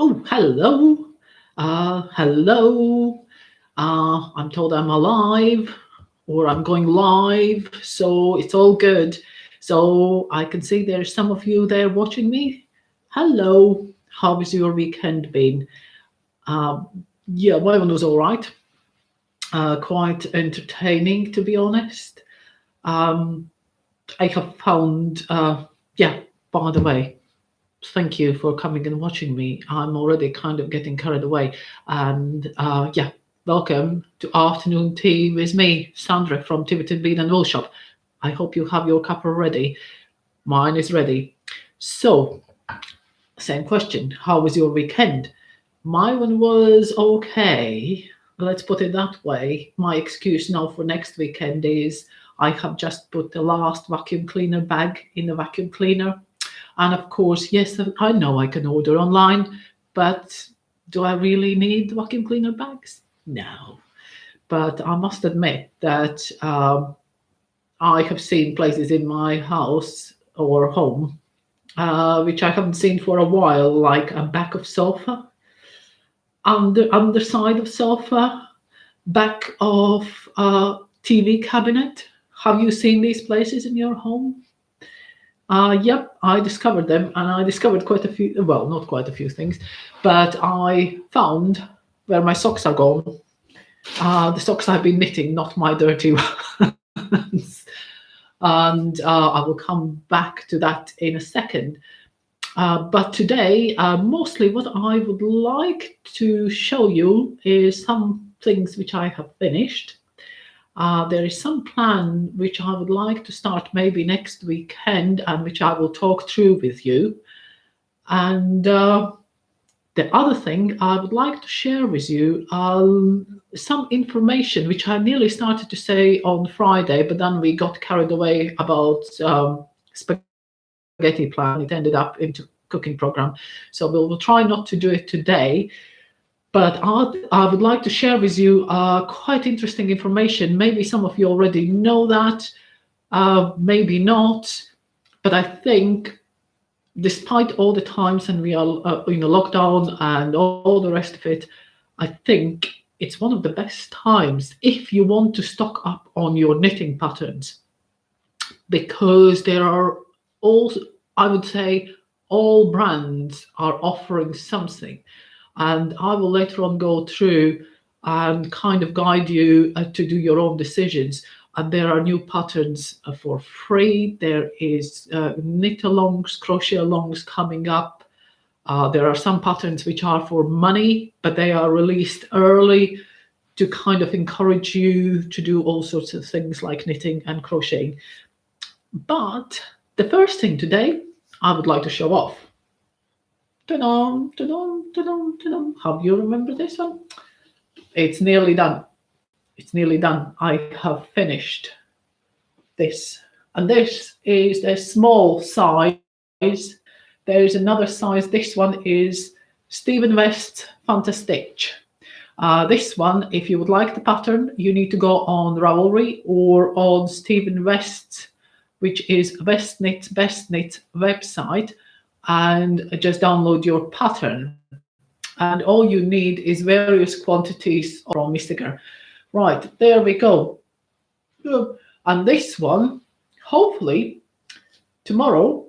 Oh, hello. Hello. I'm told I'm alive or I'm going live, so it's all good. So I can see there's some of you there watching me. Hello. How has your weekend been? Yeah, my one was all right. Quite entertaining, to be honest. Um, I have found, yeah, by the way, thank you for coming and watching me. I'm already kind of getting carried away. And yeah, welcome to afternoon tea with me, Sandra from Tiverton, Bead and Wool Shop. I hope you have your cuppa ready. Mine is ready. So, same question. How was your weekend? My one was okay. Let's put it that way. My excuse now for next weekend is I have just put the last vacuum cleaner bag in the vacuum cleaner. And of course, yes, I know I can order online, but do I really need vacuum cleaner bags? No. But I must admit that I have seen places in my house or home which I haven't seen for a while, like a back of sofa, underside of sofa, back of TV cabinet. Have you seen these places in your home? Yep, I discovered them, and I discovered quite a few. Well, not quite a few things, but I found where my socks are gone. The socks I've been knitting, not my dirty ones. And I will come back to that in a second. But today, mostly what I would like to show you is some things which I have finished. There is some plan which I would like to start maybe next weekend and which I will talk through with you. And the other thing I would like to share with you some information which I nearly started to say on Friday, but then we got carried away about spaghetti plan. It ended up into cooking program. So we'll try not to do it today. But I would like to share with you quite interesting information. Maybe some of you already know that, maybe not. But I think, despite all the times and we are in a lockdown and all the rest of it, I think it's one of the best times if you want to stock up on your knitting patterns, because there are all, I would say, all brands are offering something. And I will later on go through and kind of guide you to do your own decisions. And there are new patterns for free. There is knit alongs, crochet alongs coming up. There are some patterns which are for money, but they are released early to kind of encourage you to do all sorts of things like knitting and crocheting. But the first thing today I would like to show off. Ta-da, ta-da, ta-da, ta-da. How do you remember this one? It's nearly done. It's nearly done. I have finished this. And this is the small size. There is another size. This one is Stephen West Fantastitch. This one, if you would like the pattern, you need to go on Ravelry or on Stephen West's, which is Westknit's Best Knit website, and just download your pattern. And all you need is various quantities from Mystiker. Right, there we go. And this one, hopefully, tomorrow,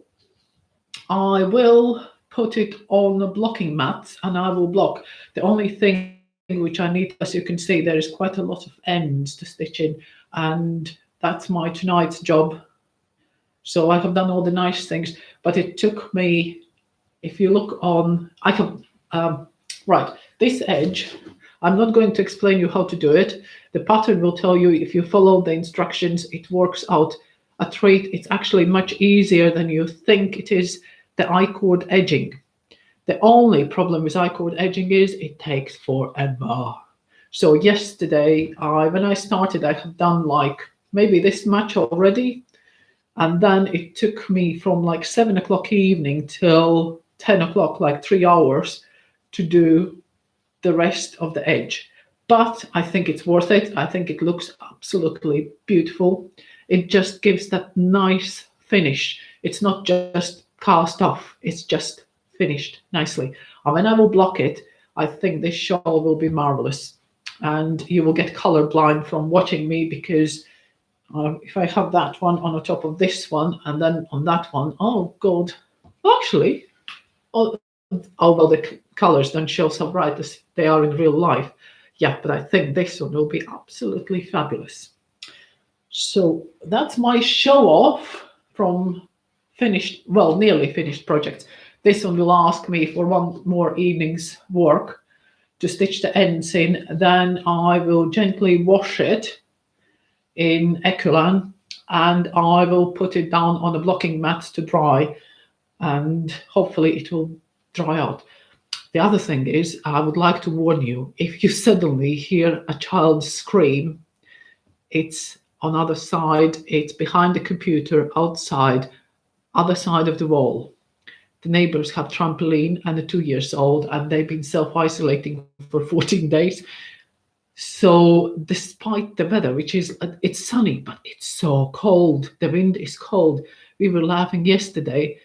I will put it on the blocking mat and I will block. The only thing which I need, as you can see, there is quite a lot of ends to stitch in, and that's my tonight's job. So I have done all the nice things, but it took me, if you look on, I can, right, this edge, I'm not going to explain you how to do it. The pattern will tell you, if you follow the instructions, it works out a treat. It's actually much easier than you think it is, the I-cord edging. The only problem with I-cord edging is it takes forever. So yesterday, when I started, I had done like maybe this much already. And then it took me from like 7 o'clock evening till 10 o'clock, like 3 hours, to do the rest of the edge. But I think it's worth it. I think it looks absolutely beautiful. It just gives that nice finish. It's not just cast off, it's just finished nicely. And when I will block it, I think this shawl will be marvelous. And you will get colorblind from watching me, because if I have that one on the top of this one and then on that one, oh God, actually, although the colors don't show so bright as they are in real life, yeah, but I think this one will be absolutely fabulous. So that's my show off from finished, well, nearly finished projects. This one will ask me for one more evening's work to stitch the ends in. Then I will gently wash it in Ecolan, and I will put it down on a blocking mat to dry, and hopefully it will dry out. The other thing is, I would like to warn you, if you suddenly hear a child scream, it's on the other side, it's behind the computer, outside, other side of the wall. The neighbors have trampoline and a 2 years old, and they've been self-isolating for 14 days. So despite the weather, which is, it's sunny, but it's so cold. The wind is cold. We were laughing yesterday.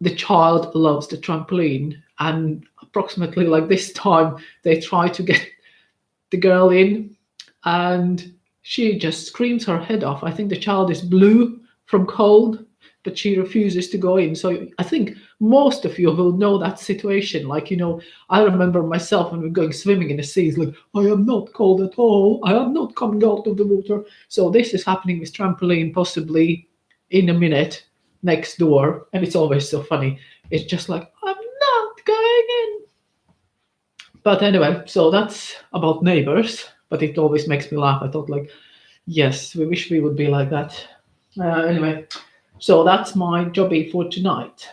The child loves the trampoline, and approximately like this time, they try to get the girl in, and she just screams her head off. I think the child is blue from cold, but she refuses to go in. So I think most of you will know that situation. Like, I remember myself when we were going swimming in the seas, like, I am not cold at all. I am not coming out of the water. So this is happening with trampoline possibly in a minute next door. And it's always so funny. It's just like, I'm not going in. But anyway, so that's about neighbors. But it always makes me laugh. I thought, like, yes, we wish we would be like that. Anyway, so that's my jobby for tonight.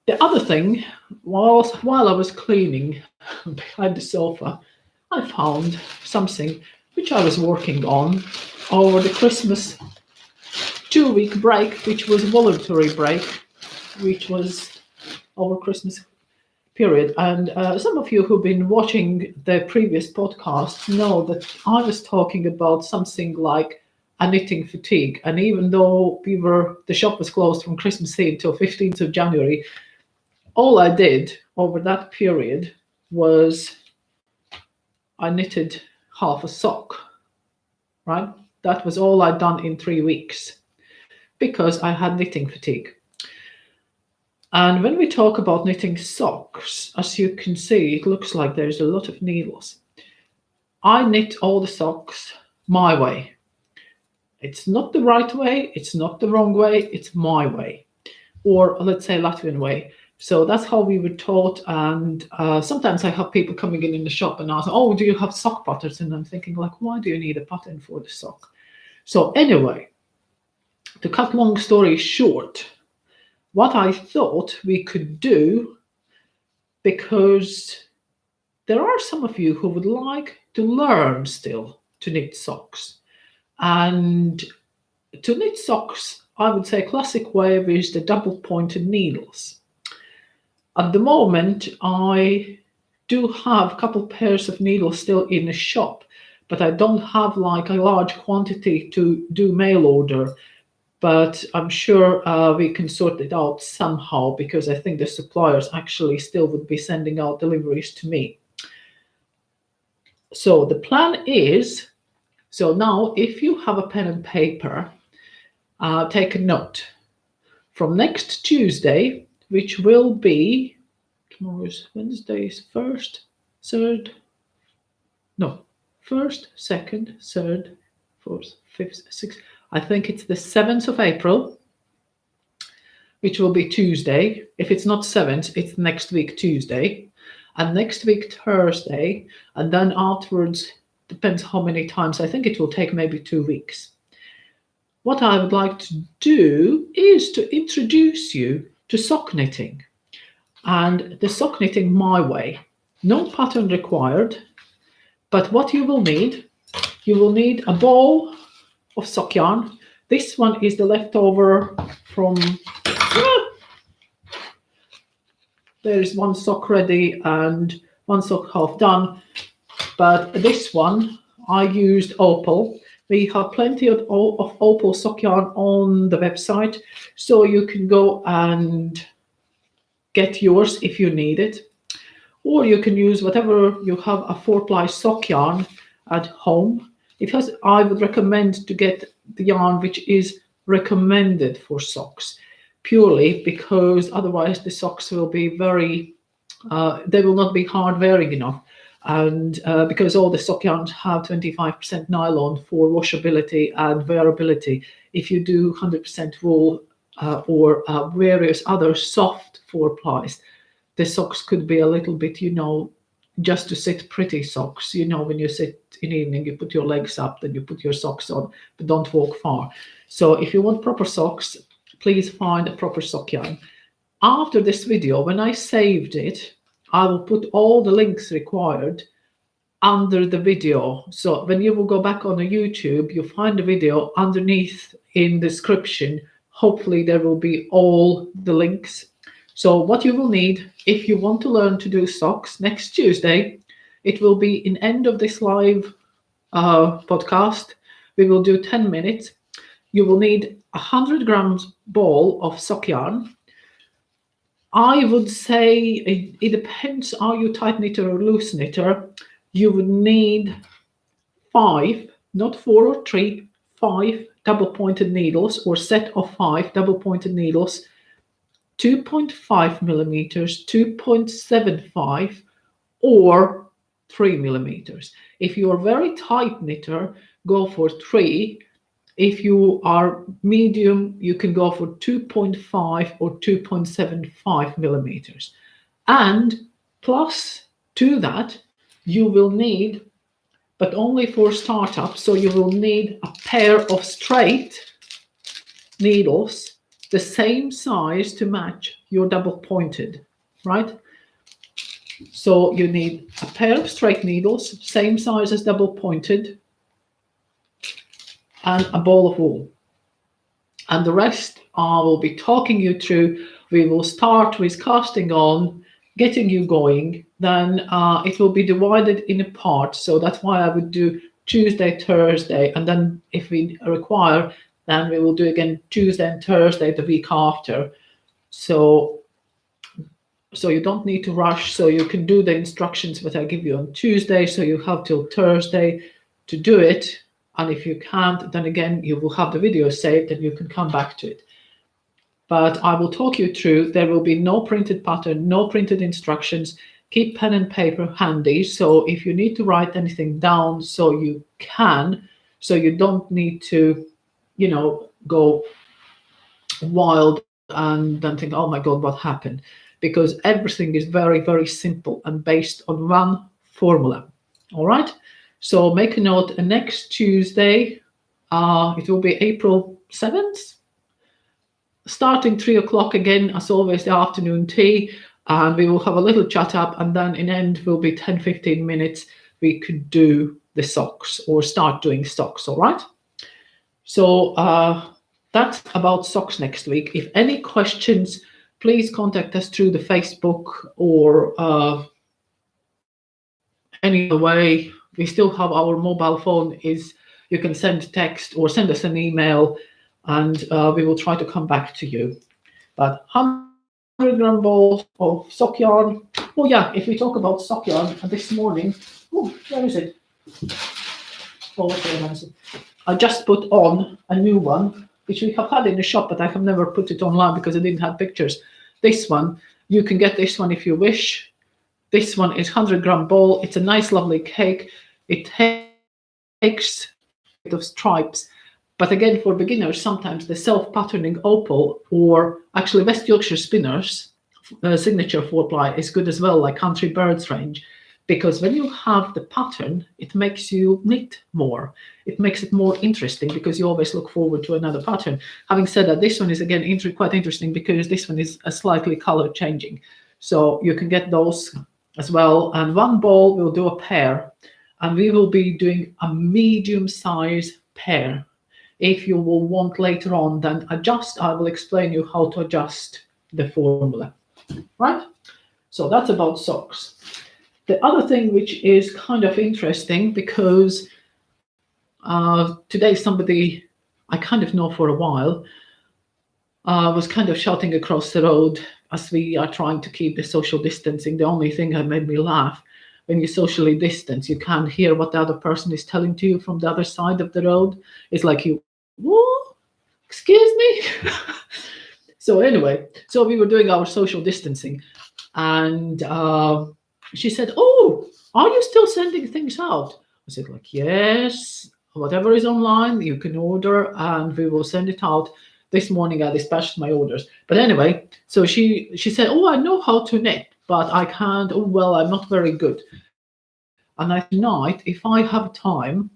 The other thing was, while I was cleaning behind the sofa, I found something which I was working on over the Christmas 2-week break, which was a voluntary break, which was over Christmas period. And some of you who've been watching the previous podcast know that I was talking about something like a knitting fatigue. And even though the shop was closed from Christmas Eve till 15th of January, all I did over that period was I knitted half a sock, right? That was all I'd done in 3 weeks because I had knitting fatigue. And when we talk about knitting socks, as you can see, it looks like there's a lot of needles. I knit all the socks my way. It's not the right way, it's not the wrong way, it's my way. Or let's say Latvian way. So that's how we were taught. And sometimes I have people coming in the shop and ask, oh, do you have sock patterns? And I'm thinking, like, why do you need a pattern for the sock? So anyway, to cut long story short, what I thought we could do, because there are some of you who would like to learn still to knit socks. And to knit socks, I would say classic way is the double pointed needles. At the moment, I do have a couple pairs of needles still in the shop, but I don't have like a large quantity to do mail order. But I'm sure we can sort it out somehow, because I think the suppliers actually still would be sending out deliveries to me. So the plan is, so now if you have a pen and paper, take a note. From next Tuesday, which will be, tomorrow is Wednesday, is 1st, 3rd, no, 1st, 2nd, 3rd, 4th, 5th, 6th, I think it's the 7th of April, which will be Tuesday. If it's not 7th, it's next week Tuesday, and next week Thursday, and then afterwards, depends how many times, I think it will take maybe 2 weeks. What I would like to do is to introduce you to sock knitting, and the sock knitting my way. No pattern required, but what you will need a ball of sock yarn. This one is the leftover from, there's one sock ready and one sock half done, but this one I used opal. We have plenty of opal sock yarn on the website, so you can go and get yours if you need it. Or you can use whatever you have a 4-ply sock yarn at home. I would recommend to get the yarn which is recommended for socks, purely because otherwise the socks will be they will not be hard wearing enough. And because all the sock yarns have 25% nylon for washability and wearability, if you do 100% wool or various other soft 4-plies, the socks could be a little bit, just to sit pretty socks. When you sit in the evening, you put your legs up, then you put your socks on, but don't walk far. So if you want proper socks, please find a proper sock yarn. After this video, when I saved it, I will put all the links required under the video. So when you will go back on the YouTube, you find the video underneath in the description. Hopefully there will be all the links. So what you will need if you want to learn to do socks next Tuesday, it will be in end of this live podcast. We will do 10 minutes. You will need 100 grams ball of sock yarn. I would say it depends, are you tight knitter or loose knitter? You would need 5, not 4 or 3, 5 double pointed needles, or set of 5 double pointed needles, 2.5 millimeters, 2.75, or 3 millimeters. If you are very tight knitter, go for 3. If you are medium, you can go for 2.5 or 2.75 millimeters. And plus to that, you will need, but only for startup, so you will need a pair of straight needles, the same size to match your double pointed, right? So you need a pair of straight needles, same size as double pointed, and a ball of wool. And the rest I will be talking you through. We will start with casting on, getting you going. Then it will be divided in parts. So that's why I would do Tuesday, Thursday, and then if we require, then we will do again Tuesday and Thursday the week after. So you don't need to rush. So you can do the instructions that I give you on Tuesday. So you have till Thursday to do it. And if you can't, then again, you will have the video saved and you can come back to it. But I will talk you through. There will be no printed pattern, no printed instructions. Keep pen and paper handy. So if you need to write anything down, so you can, so you don't need to, go wild and then think, oh my God, what happened? Because everything is very, very simple and based on one formula. All right. So make a note, next Tuesday, it will be April 7th, starting 3 o'clock again, as always, the afternoon tea, and we will have a little chat up, and then in end will be 10-15 minutes. We could do the socks or start doing socks, all right? So that's about socks next week. If any questions, please contact us through the Facebook or any other way. We still have our mobile phone. You can send text or send us an email, and we will try to come back to you. But 100-gram balls of sock yarn. Oh yeah, if we talk about sock yarn, this morning, where is it? Oh, okay, I just put on a new one, which we have had in the shop, but I have never put it online because I didn't have pictures. This one, you can get this one if you wish. This one is 100-gram ball. It's a nice, lovely cake. It takes a bit of stripes. But again, for beginners, sometimes the self-patterning opal or actually West Yorkshire Spinners signature 4-ply is good as well, like Country Birds range. Because when you have the pattern, it makes you knit more. It makes it more interesting because you always look forward to another pattern. Having said that, this one is again quite interesting because this one is a slightly color changing. So you can get those as well. And one ball will do a pair. And we will be doing a medium size pair. If you will want later on, then adjust. I will explain you how to adjust the formula. Right? So that's about socks. The other thing which is kind of interesting, because today somebody I kind of know for a while was kind of shouting across the road as we are trying to keep the social distancing, the only thing that made me laugh, when you socially distance, you can't hear what the other person is telling to you from the other side of the road. It's like you, what? Excuse me? So anyway, so we were doing our social distancing, and she said, "Oh, are you still sending things out?" I said, "Like, yes, whatever is online, you can order, and we will send it out." This morning, I dispatched my orders. But anyway, so she said, "Oh, I know how to knit, but I can't. Oh, well, I'm not very good." And I said, "Tonight, if I have time."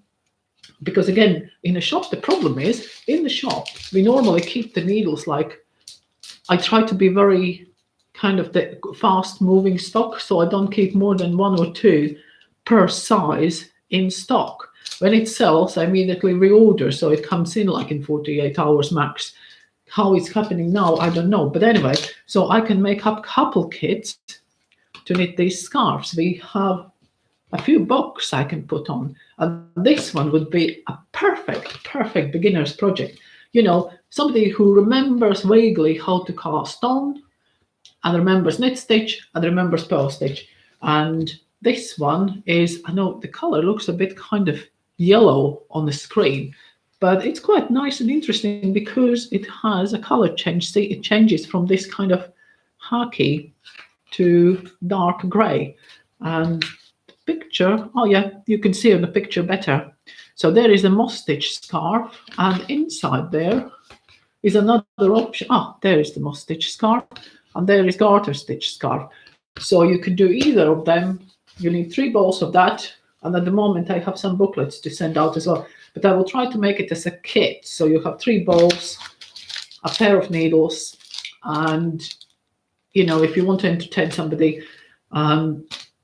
Because again, in a shop, the problem is in the shop, we normally keep the needles like, I try to be very kind of the fast moving stock, so I don't keep more than one or two per size in stock. When it sells, I immediately reorder, so it comes in like in 48 hours max. How it's happening now, I don't know. But anyway, so I can make up couple kits to knit these scarves. We have a few box I can put on. And this one would be a perfect beginner's project. You know, somebody who remembers vaguely how to cast on and remembers knit stitch and remembers purl stitch. And this one is, I know the color looks a bit kind of yellow on the screen, but it's quite nice and interesting because it has a color change. See, it changes from this kind of khaki to dark grey. And picture, oh yeah, you can see on the picture better. So there is a moss stitch scarf, and inside there is another option. Ah, there is the moss stitch scarf, and there is garter stitch scarf. So you could do either of them. You need 3 balls of that, and at the moment I have some booklets to send out as well. But I will try to make it as a kit. So you have 3 balls, a pair of needles, and you know, if you want to entertain somebody,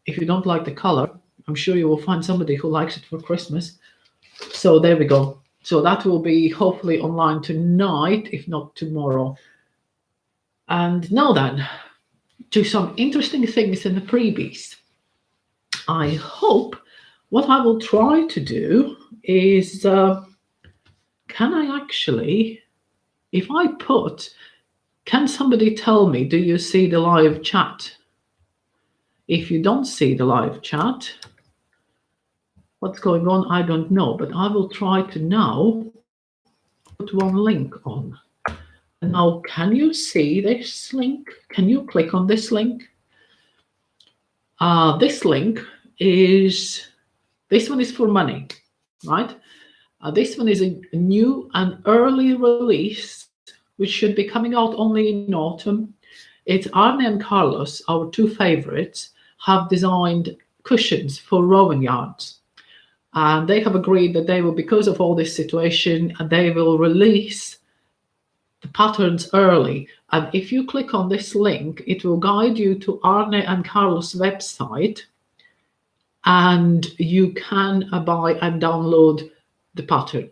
if you don't like the color, I'm sure you will find somebody who likes it for Christmas. So there we go. So that will be hopefully online tonight, if not tomorrow. And now then, to some interesting things in the freebies. I hope what I will try to do is, can I actually, if I put, can somebody tell me, do you see the live chat? If you don't see the live chat, what's going on, I don't know, but I will try to now put one link on. And now, can you see this link? Can you click on this link? This link is, this one is for money, right? This one is a new and early release, which should be coming out only in autumn. It's Arne and Carlos, our 2 favorites, have designed cushions for rowing yarns. And they have agreed that they will, because of all this situation, and they will release the patterns early. And if you click on this link, it will guide you to Arne and Carlos' website, and you can buy and download the pattern.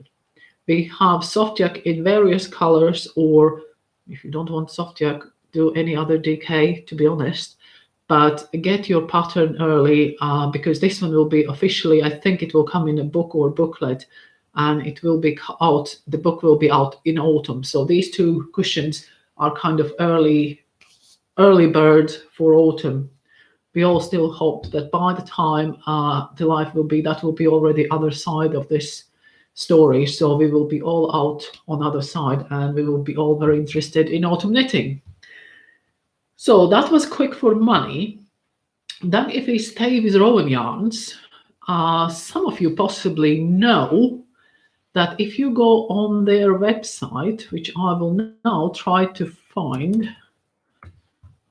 We have soft yak in various colors, or if you don't want soft yak, do any other DK, to be honest. But get your pattern early, because this one will be officially, I think it will come in a book or booklet, and it will be out, the book will be out in autumn. So these 2 cushions are kind of early birds for autumn. We all still hope that by the time the life will be, that will be already other side of this story. So we will be all out on other side, and we will be all very interested in autumn knitting. So that was quick for money. Then if we stay with rowing yarns, some of you possibly know that if you go on their website, which I will now try to find,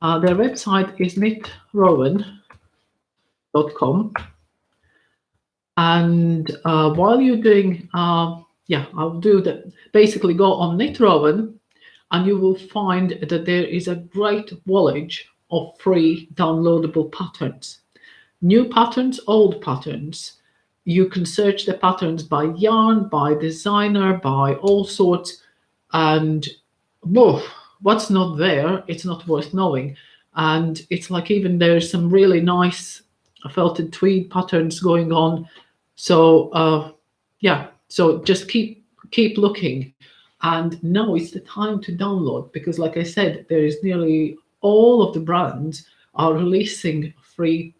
their website is knitrowan.com. And while you're doing, I'll do that. Basically go on Knitrowan, and you will find that there is a great wallage of free downloadable patterns. New patterns, old patterns. You can search the patterns by yarn, by designer, by all sorts. And what's not there, it's not worth knowing. And it's like, even there's some really nice felted tweed patterns going on. So so just keep looking. And now is the time to download, because like I said, there is nearly all of the brands are releasing free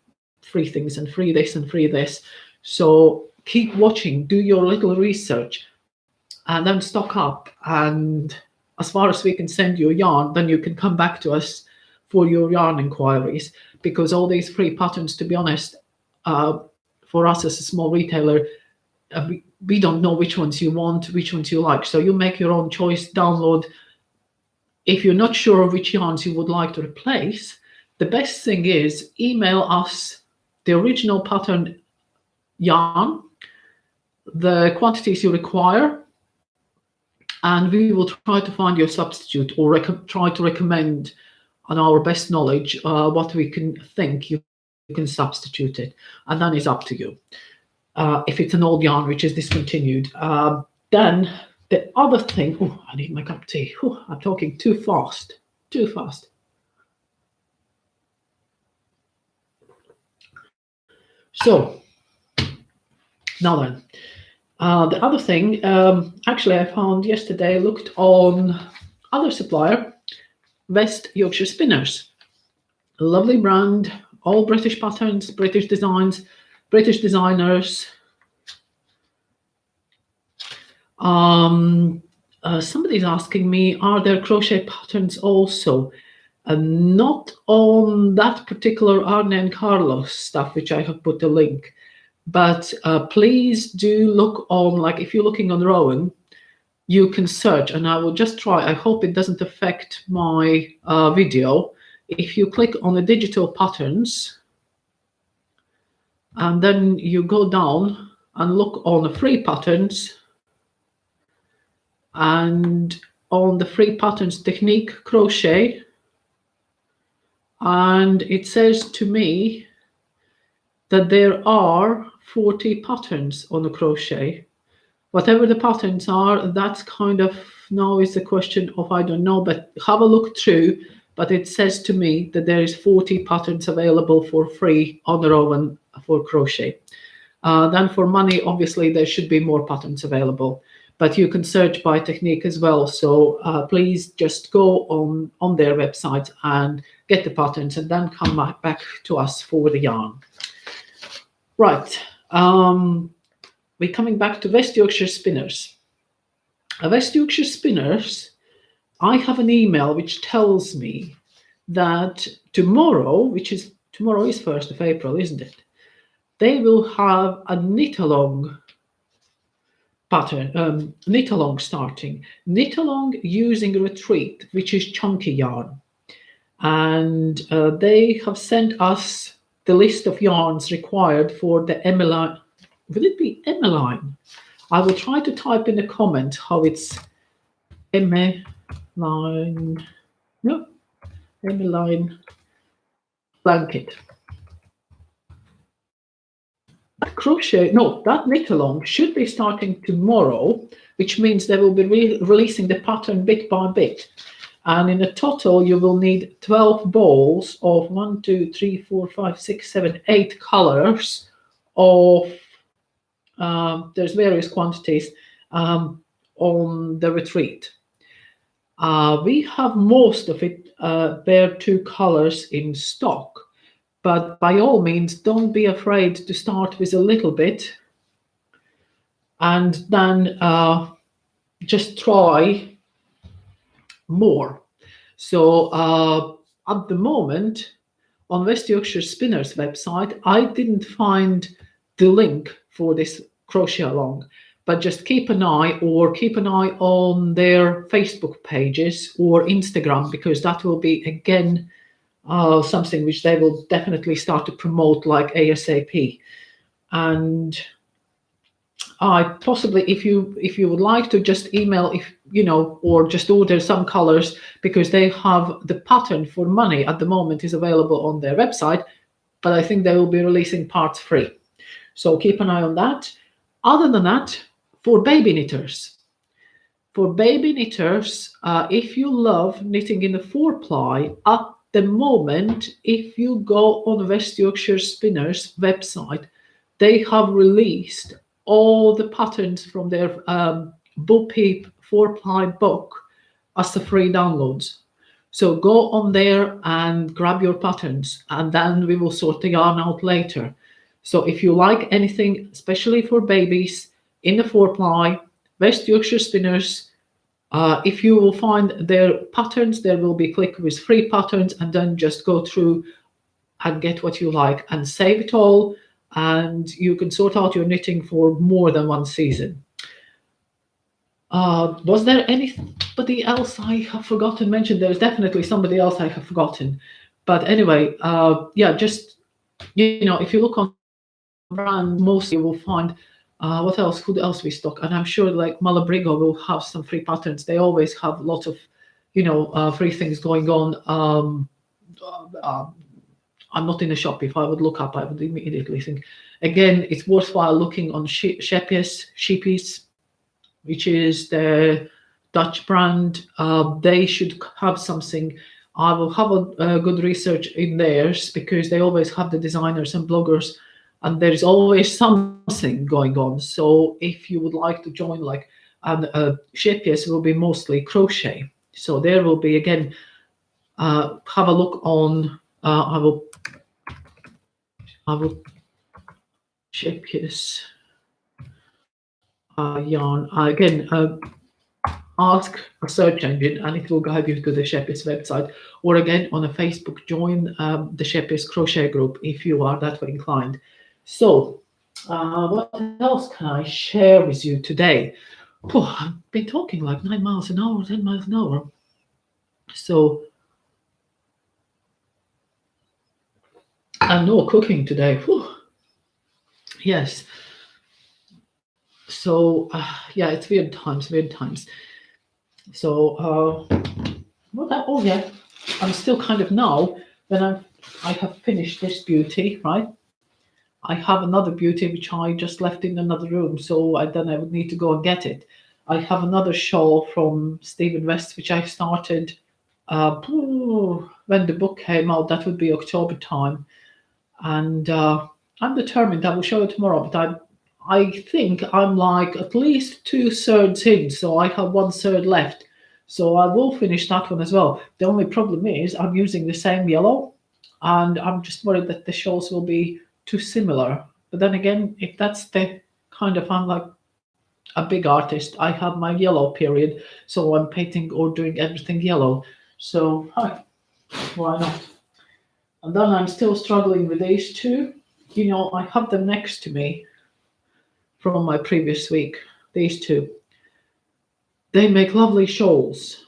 things and free this and free this. So keep watching, do your little research, and then stock up. And as far as we can send you yarn, then you can come back to us for your yarn inquiries, because all these free patterns, to be honest, for us as a small retailer, we don't know which ones you want, which ones you like. So you make your own choice, download. If you're not sure which yarns you would like to replace, the best thing is email us the original pattern yarn, the quantities you require, and we will try to find you a substitute, or try to recommend on our best knowledge what we can think you can substitute it, and then it's up to you. If it's an old yarn which is discontinued, then the other thing, oh, I need my cup of tea. Oh, I'm talking too fast, too fast. So now then, the other thing, actually I found yesterday, looked on other supplier, West Yorkshire Spinners. A lovely brand, all British patterns, British designs, British designers. Somebody's asking me, are there crochet patterns also? Not on that particular Arne and Carlos stuff, which I have put a link. But please do look on, like if you're looking on Rowan, you can search, and I will just try. I hope it doesn't affect my video. If you click on the digital patterns, and then you go down and look on the free patterns, and on the free patterns technique crochet, and it says to me that there are 40 patterns on the crochet. Whatever the patterns are, that's kind of, now is the question of, I don't know, but have a look through. But it says to me that there is 40 patterns available for free on the Rowan for crochet. Then for money, obviously there should be more patterns available, but you can search by technique as well. So please just go on their website and get the patterns, and then come back to us for the yarn. Right, we're coming back to West Yorkshire Spinners. West Yorkshire Spinners, I have an email which tells me that tomorrow is 1st of April, isn't it? They will have a knit-along pattern, knit-along starting. Knit-along using Retreat, which is chunky yarn. And they have sent us the list of yarns required for the Emmeline. Would it be Emmeline? I will try to type in a comment how it's Emmeline. No, Emmeline blanket. Crochet, no, that knit along should be starting tomorrow, which means they will be releasing the pattern bit by bit. And in a total, you will need 12 balls of 1, 2, 3, 4, 5, 6, 7, 8 colors of, there's various quantities on the Retreat. We have most of it, bare 2 colors in stock, but by all means, don't be afraid to start with a little bit, and then just try more. So at the moment, on West Yorkshire Spinners website, I didn't find the link for this crochet along, but just keep an eye on their Facebook pages or Instagram, because that will be again something which they will definitely start to promote like ASAP. And I possibly, if you would like to, just email, or just order some colors, because they have the pattern for money at the moment is available on their website, but I think they will be releasing parts free. So keep an eye on that. Other than that, for baby knitters, if you love knitting in the 4-ply, at the moment, if you go on West Yorkshire Spinners website, they have released all the patterns from their Bo Peep 4-ply book as the free downloads. So go on there and grab your patterns, and then we will sort the yarn out later. So if you like anything, especially for babies, in the 4-ply, West Yorkshire Spinners, if you will find their patterns, there will be click with free patterns, and then just go through and get what you like and save it all, and you can sort out your knitting for more than one season. Was there anybody else I have forgotten to mention? There's definitely somebody else I have forgotten. But anyway, yeah, just, if you look on brand, mostly you will find what else, who else we stock. And I'm sure like Malabrigo will have some free patterns. They always have lots of, free things going on. Uh, I'm not in the shop. If I would look up, I would immediately think. Again, it's worthwhile looking on Sheepies, which is the Dutch brand. They should have something. I will have a good research in theirs because they always have the designers and bloggers, and there is always something going on. So if you would like to join, like, and Sheepies will be mostly crochet. So there will be again. Have a look on. I will Sheepies yarn again. Ask a search engine and it will guide you to the Sheepies website, or again on a Facebook, join the Sheepies crochet group if you are that way inclined. So what else can I share with you today? I've been talking like 9 miles an hour, 10 miles an hour. So and no cooking today. Yes. So yeah, it's weird times. So oh yeah, I'm still kind of now when I have finished this beauty, right? I have another beauty which I just left in another room, so then I would need to go and get it. I have another shawl from Stephen West which I started when the book came out. That would be October time, and I'm determined. I will show you tomorrow, but I think I'm like at least 2/3 in, so I have 1/3 left. So I will finish that one as well. The only problem is I'm using the same yellow, and I'm just worried that the shawls will be too similar. But then again, if that's the kind of, I'm like a big artist, I have my yellow period, so I'm painting or doing everything yellow. So why not? And then I'm still struggling with these two. I have them next to me from my previous week. These two. They make lovely shawls,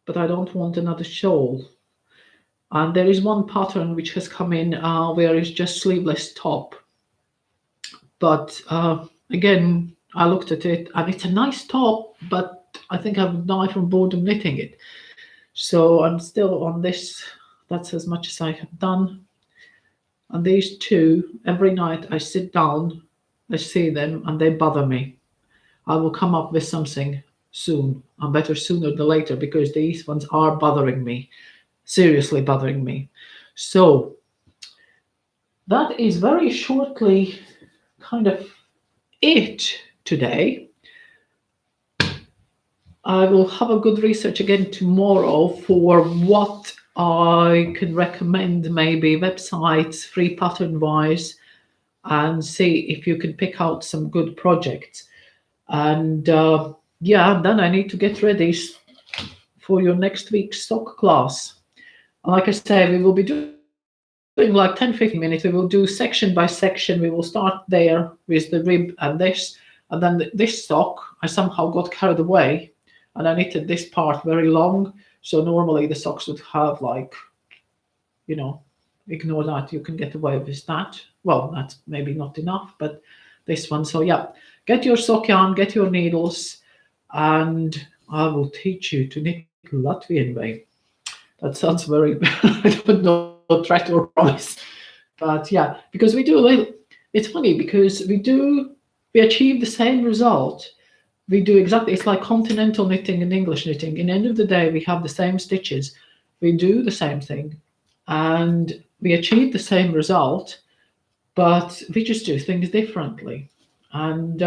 but I don't want another shawl. And there is one pattern which has come in where it's just sleeveless top. But again, I looked at it and it's a nice top, but I think I would die from boredom knitting it. So I'm still on this. That's as much as I have done. And these two, every night I sit down, I see them, and they bother me. I will come up with something soon, and better sooner than later, because these ones are bothering me, seriously bothering me. So that is very shortly kind of it today. I will have a good research again tomorrow for what I can recommend, maybe websites, free pattern wise, and see if you can pick out some good projects. And yeah, then I need to get ready for your next week's stock class. Like I say, we will be doing like 10-15 minutes. We will do section by section. We will start there with the rib and this, and then this sock, I somehow got carried away and I knitted this part very long. So normally the socks would have like, ignore that. You can get away with that. Well, that's maybe not enough, but this one. So yeah, get your sock yarn, get your needles, and I will teach you to knit Latvian way. That sounds very, I don't know, threat or promise. But yeah, because we do, it's funny because we achieve the same result. We do exactly, it's like continental knitting and English knitting. In the end of the day, we have the same stitches. We do the same thing and we achieve the same result, but we just do things differently. And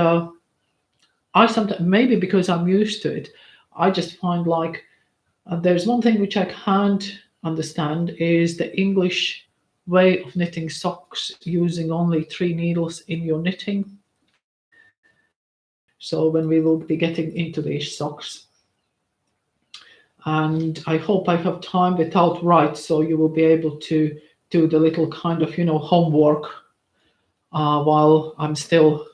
I sometimes, maybe because I'm used to it, I just find like There's one thing which I can't understand is the English way of knitting socks using only 3 needles in your knitting. So when we will be getting into these socks, and I hope I have time without right, so you will be able to do the little kind of homework while I'm still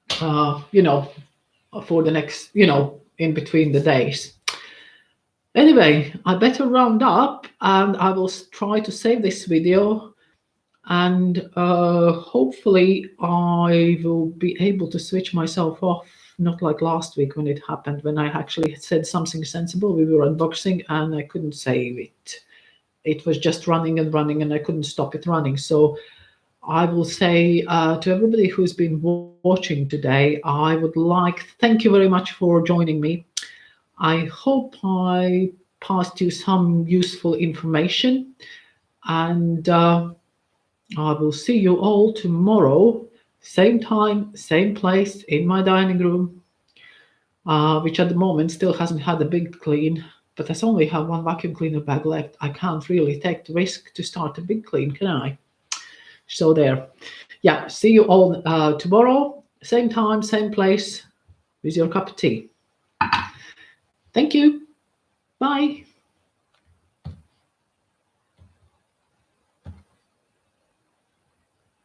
for the next in between the days. Anyway, I better round up, and I will try to save this video, and hopefully I will be able to switch myself off, not like last week when it happened, when I actually said something sensible. We were unboxing and I couldn't save it. It was just running and running and I couldn't stop it running. So I will say to everybody who's been watching today, I would like thank you very much for joining me. I hope I passed you some useful information, and I will see you all tomorrow, same time, same place, in my dining room, which at the moment still hasn't had a big clean, but I only have one vacuum cleaner bag left. I can't really take the risk to start a big clean, can I? So there. Yeah, see you all tomorrow, same time, same place, with your cup of tea. Thank you. Bye.